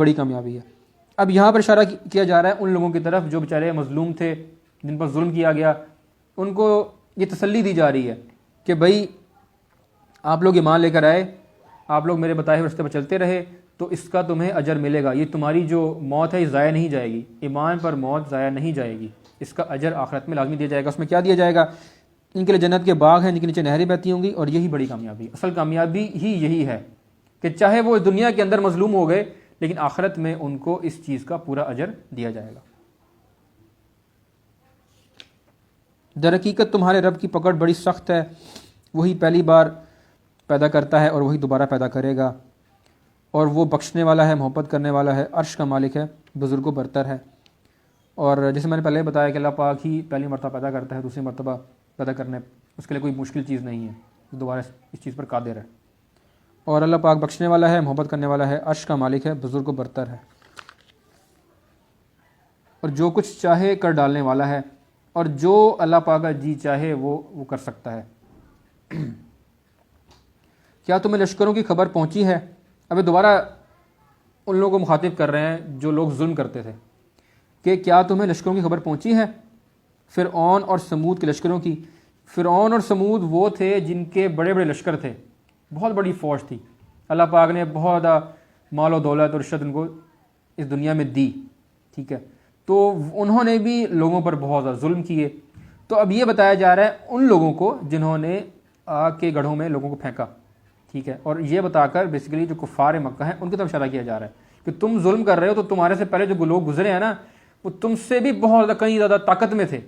بڑی کامیابی ہے۔ اب یہاں پر اشارہ کیا جا رہا ہے ان لوگوں کی طرف جو بیچارے مظلوم تھے، جن پر ظلم کیا گیا، ان کو یہ تسلی دی جا رہی ہے کہ بھائی آپ لوگ ایمان لے کر آئے، آپ لوگ میرے بتائے ہوئے راستے پر چلتے رہے تو اس کا تمہیں اجر ملے گا، یہ تمہاری جو موت ہے یہ ضائع نہیں جائے گی، ایمان پر موت ضائع نہیں جائے گی، اس کا اجر آخرت میں لازمی دیا جائے گا۔ اس میں کیا دیا جائے گا؟ ان کے لیے جنت کے باغ ہیں جن کے نیچے نہریں بہتی ہوں گی، اور یہی بڑی کامیابی، اصل کامیابی ہی یہی ہے کہ چاہے وہ دنیا کے اندر مظلوم ہو گئے لیکن آخرت میں ان کو اس چیز کا پورا اجر دیا جائے گا۔ در حقیقت تمہارے رب کی پکڑ بڑی سخت ہے، وہی پہلی بار پیدا کرتا ہے اور وہی دوبارہ پیدا کرے گا، اور وہ بخشنے والا ہے، محبت کرنے والا ہے، عرش کا مالک ہے، بزرگ و برتر ہے۔ اور جیسے میں نے پہلے بتایا کہ اللہ پاک ہی پہلی مرتبہ پیدا کرتا ہے، دوسری مرتبہ پیدا کرنے اس کے لیے کوئی مشکل چیز نہیں ہے، دوبارہ اس چیز پر قادر ہے۔ اور اللہ پاک بخشنے والا ہے، محبت کرنے والا ہے، عرش کا مالک ہے، بزرگ و برتر ہے، اور جو کچھ چاہے کر ڈالنے والا ہے، اور جو اللہ پاک کا جی چاہے وہ کر سکتا ہے۔ کیا تمہیں لشکروں کی خبر پہنچی ہے؟ ابھی دوبارہ ان لوگوں کو مخاطب کر رہے ہیں جو لوگ ظلم کرتے تھے کہ کیا تمہیں لشکروں کی خبر پہنچی ہے؟ فرعون اور سمود کے لشکروں کی۔ فرعون اور سمود وہ تھے جن کے بڑے بڑے لشکر تھے، بہت بڑی فوج تھی، اللہ پاک نے بہت مال و دولت اور رشوت ان کو اس دنیا میں دی، ٹھیک ہے، تو انہوں نے بھی لوگوں پر بہت زیادہ ظلم کیے۔ تو اب یہ بتایا جا رہا ہے ان لوگوں کو جنہوں نے آگ کے گڑھوں میں لوگوں کو پھینکا، ٹھیک ہے، اور یہ بتا کر بیسیکلی جو کفار مکہ ہیں ان کی طرف اشارہ کیا جا رہا ہے کہ تم ظلم کر رہے ہو تو تمہارے سے پہلے جو لوگ گزرے ہیں نا وہ تم سے بھی بہت زیادہ کہیں زیادہ طاقت میں تھے،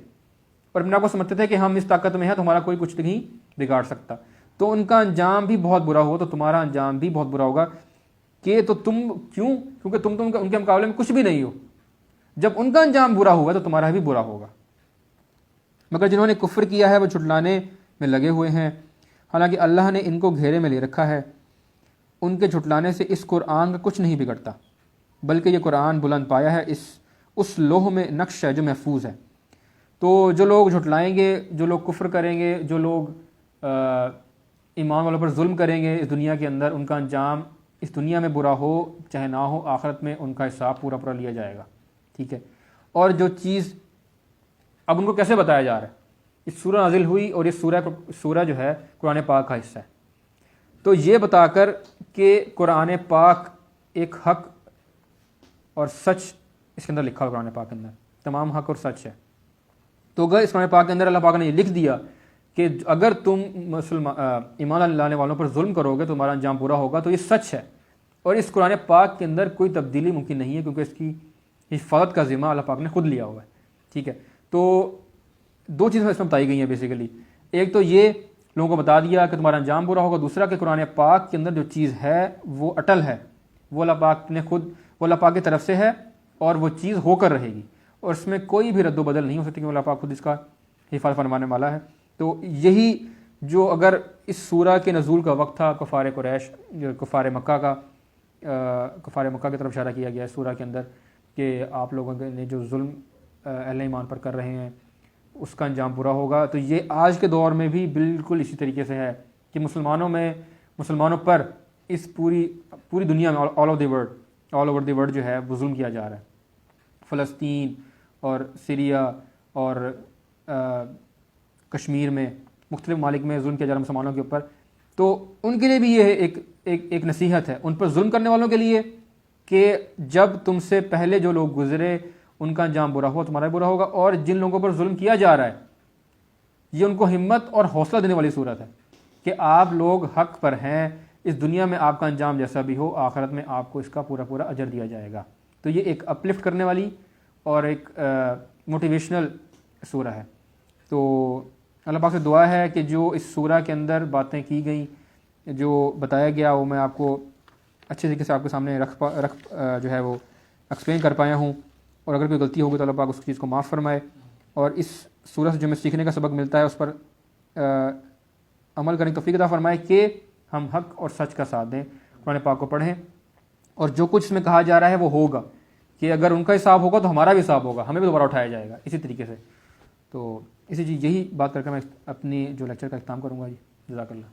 اور اپنے آپ کو سمجھتے تھے کہ ہم اس طاقت میں ہیں تو ہمارا کوئی کچھ نہیں بگاڑ سکتا، تو ان کا انجام بھی بہت برا ہوا، تو تمہارا انجام بھی بہت برا ہوگا کہ تو تم کیونکہ تم ان کے مقابلے میں کچھ بھی نہیں ہو، جب ان کا انجام برا ہوا تو تمہارا بھی برا ہوگا۔ مگر جنہوں نے کفر کیا ہے وہ جھٹلانے میں لگے ہوئے ہیں، حالانکہ اللہ نے ان کو گھیرے میں لے رکھا ہے، ان کے جھٹلانے سے اس قرآن کا کچھ نہیں بگڑتا، بلکہ یہ قرآن بلند پایا ہے، اس لوح میں نقش ہے جو محفوظ ہے۔ تو جو لوگ جھٹلائیں گے، جو لوگ کفر کریں گے، جو لوگ ایمان والوں پر ظلم کریں گے اس دنیا کے اندر، ان کا انجام اس دنیا میں برا ہو چاہے نہ ہو، آخرت میں ان کا حساب پورا لیا جائے گا، ٹھیک ہے۔ اور جو چیز اب ان کو کیسے بتایا جا رہا ہے، اس سورہ نازل ہوئی اور یہ سورہ جو ہے قرآن پاک کا حصہ ہے، تو یہ بتا کر کہ قرآن پاک ایک حق اور سچ اس کے اندر لکھا ہوا، قرآن پاک کے اندر تمام حق اور سچ ہے، تو اگر اس قرآن پاک کے اندر اللہ پاک نے یہ لکھ دیا کہ اگر تم ایمان لانے والوں پر ظلم کرو گے تو تمہارا انجام برا ہوگا، تو یہ سچ ہے، اور اس قرآن پاک کے اندر کوئی تبدیلی ممکن نہیں ہے، کیونکہ اس کی حفاظت کا ذمہ اللہ پاک نے خود لیا ہوا ہے، ٹھیک ہے۔ تو دو چیزیں اس میں بتائی گئی ہیں بیسیکلی، ایک تو یہ لوگوں کو بتا دیا کہ تمہارا انجام برا ہوگا، دوسرا کہ قرآن پاک کے اندر جو چیز ہے وہ اٹل ہے، وہ اللہ پاک نے خود، وہ اللہ پاک کی طرف سے ہے اور وہ چیز ہو کر رہے گی، اور اس میں کوئی بھی رد و بدل نہیں ہو سکتی، کہ اللہ پاک خود اس کا حفاظت فرمانے والا ہے۔ تو یہی جو اگر اس سورہ کے نزول کا وقت تھا، کفار قریش، کفار مکہ کی طرف اشارہ کیا گیا ہے سورہ کے اندر کہ آپ لوگوں نے جو ظلم اہل ایمان پر کر رہے ہیں اس کا انجام برا ہوگا، تو یہ آج کے دور میں بھی بالکل اسی طریقے سے ہے کہ مسلمانوں پر اس پوری دنیا میں آل اوور دی ورلڈ جو ہے وہ ظلم کیا جا رہا ہے، فلسطین اور سیریا اور کشمیر میں مختلف ممالک میں ظلم کیا جا رہا ہے مسلمانوں کے اوپر، تو ان کے لیے بھی یہ ایک نصیحت ہے ان پر ظلم کرنے والوں کے لیے کہ جب تم سے پہلے جو لوگ گزرے ان کا انجام برا ہوا تمہارا برا ہوگا، اور جن لوگوں پر ظلم کیا جا رہا ہے یہ ان کو ہمت اور حوصلہ دینے والی صورت ہے کہ آپ لوگ حق پر ہیں، اس دنیا میں آپ کا انجام جیسا بھی ہو آخرت میں آپ کو اس کا پورا اجر دیا جائے گا۔ تو یہ ایک اپلفٹ کرنے والی اور ایک موٹیویشنل سورہ ہے۔ تو اللہ پاک سے دعا ہے کہ جو اس سورہ کے اندر باتیں کی گئیں، جو بتایا گیا، وہ میں آپ کو اچھے طریقے سے آپ کے سامنے جو ہے وہ ایکسپلین کر پایا ہوں، اور اگر کوئی غلطی ہوگی تو اللہ پاک اس چیز کو معاف فرمائے، اور اس سورہ سے جو ہمیں سیکھنے کا سبق ملتا ہے اس پر عمل کرنے کی توفیق عطا فرمائے کہ ہم حق اور سچ کا ساتھ دیں، قرآن پاک کو پڑھیں، اور جو کچھ اس میں کہا جا رہا ہے وہ ہوگا کہ اگر ان کا حساب ہوگا تو ہمارا بھی حساب ہوگا، ہمیں بھی دوبارہ اٹھایا جائے گا اسی طریقے سے۔ تو یہی بات کر کے میں اپنی جو لیکچر کا اختتام کروں گا جی، جزاک اللہ۔